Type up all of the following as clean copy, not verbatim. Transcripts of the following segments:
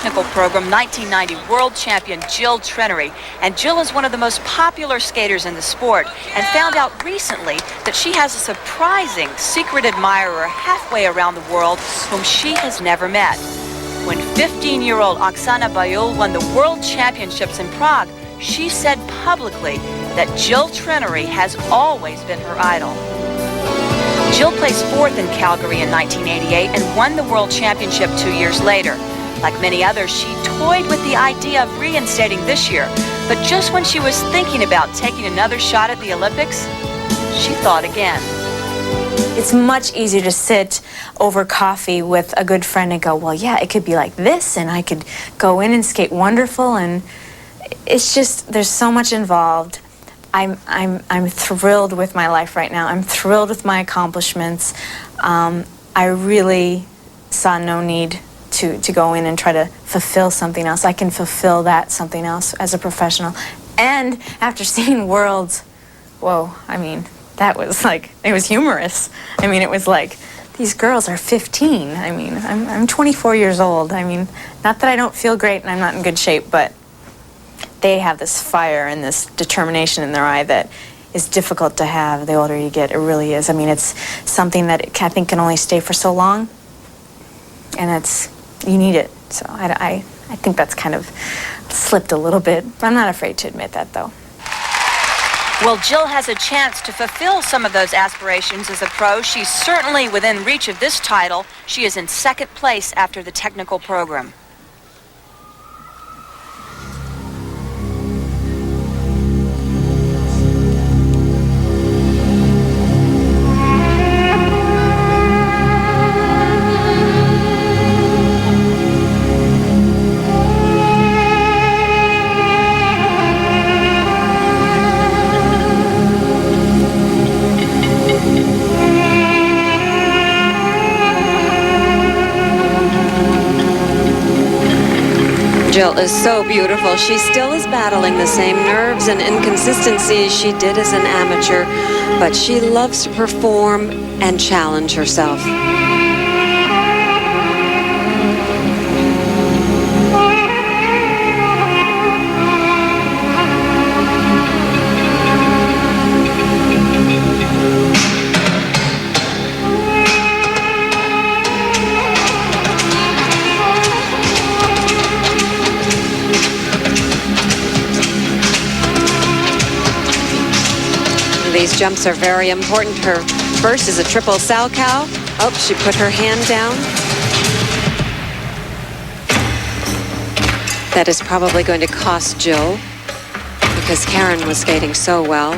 technical program 1990 world champion Jill Trenary. And Jill is one of the most popular skaters in the sport and found out recently that she has a surprising secret admirer halfway around the world whom she has never met. When 15-year-old Oksana Bayul won the world championships in Prague, she said publicly that Jill Trenary has always been her idol. Jill placed fourth in Calgary in 1988 and won the world championship 2 years later. Like many others, she toyed with the idea of reinstating this year, but just when she was thinking about taking another shot at the Olympics, she thought again. It's much easier to sit over coffee with a good friend and go, well, yeah, it could be like this, and I could go in and skate wonderful, and it's just, there's so much involved. I'm thrilled with my life right now. I'm thrilled with my accomplishments. I really saw no need to go in and try to fulfill something else. I can fulfill that something else as a professional. And after seeing Worlds, whoa, I mean, that was like, it was humorous. I mean, it was like, these girls are 15. I mean, I'm 24 years old. I mean, not that I don't feel great and I'm not in good shape, but they have this fire and this determination in their eye that is difficult to have the older you get. It really is. I mean, it's something that I think can only stay for so long, and you need it. So I think that's kind of slipped a little bit. I'm not afraid to admit that, though. Well, Jill has a chance to fulfill some of those aspirations as a pro. She's certainly within reach of this title. She is in second place after the technical program. Jill is so beautiful. She still is battling the same nerves and inconsistencies she did as an amateur, but she loves to perform and challenge herself. These jumps are very important. Her first is a triple Salchow. Oh, she put her hand down. That is probably going to cost Jill because Karen was skating so well.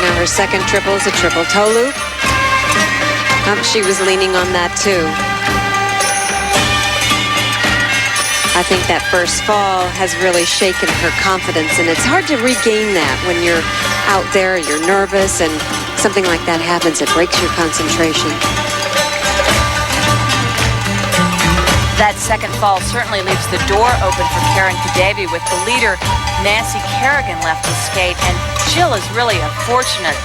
Now her second triple is a triple toe loop. She was leaning on that too. I think that first fall has really shaken her confidence, and it's hard to regain that when you're out there, you're nervous, and something like that happens. It breaks your concentration. That second fall certainly leaves the door open for Karen Kadavi with the leader, Nancy Kerrigan, left to skate, and Jill is really a fortunate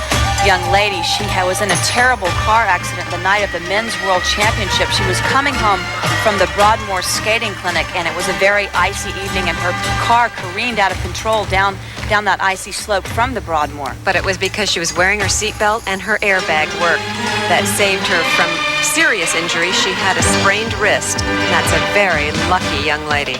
young lady. She was in a terrible car accident the night of the Men's World Championship. She was coming home from the Broadmoor skating clinic, and it was a very icy evening, and her car careened out of control down that icy slope from the Broadmoor. But it was because she was wearing her seatbelt and her airbag worked that saved her from serious injury. She had a sprained wrist. That's a very lucky young lady.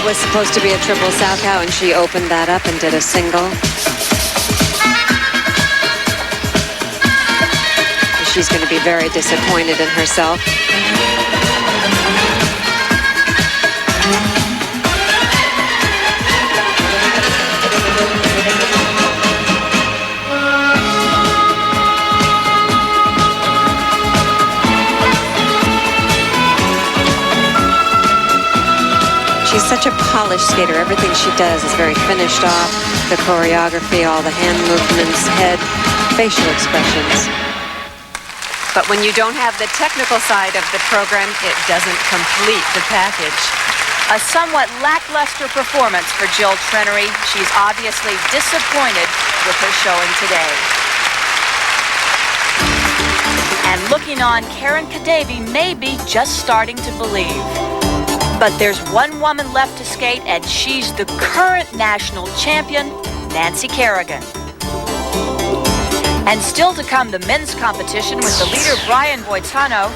Was supposed to be a triple Salchow, and she opened that up and did a single. She's going to be very disappointed in herself. She's such a polished skater. Everything she does is very finished off. The choreography, all the hand movements, head, facial expressions. But when you don't have the technical side of the program, it doesn't complete the package. A somewhat lackluster performance for Jill Trenary. She's obviously disappointed with her showing today. And looking on, Karen Kadavy may be just starting to believe. But there's one woman left to skate, and she's the current national champion, Nancy Kerrigan. And still to come, the men's competition with the leader, Brian Boitano,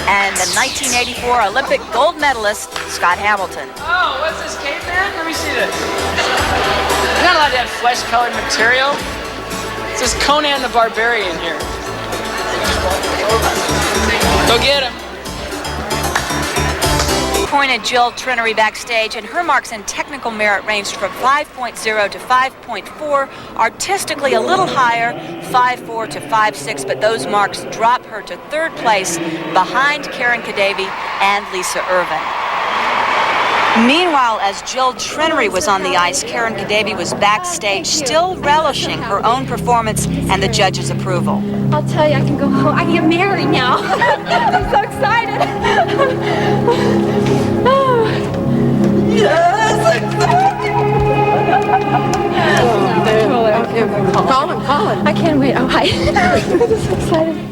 and the 1984 Olympic gold medalist, Scott Hamilton. Oh, what's this, caveman? Let me see this. You're not allowed to have flesh-colored material. It says Conan the Barbarian here. Go get him. Pointed Jill Trenary backstage, and her marks in technical merit ranged from 5.0 to 5.4, artistically a little higher, 5.4 to 5.6, but those marks drop her to third place behind Karen Kadavy and Lisa Irvin. Meanwhile, as Jill Trenary was on the ice, Karen Kadavy was backstage, still relishing her own performance and the judges' approval. I'll tell you, I can go home. I can get married now. I'm so excited. Yes, excited. Call him. I can't wait. Oh, hi. I'm so excited.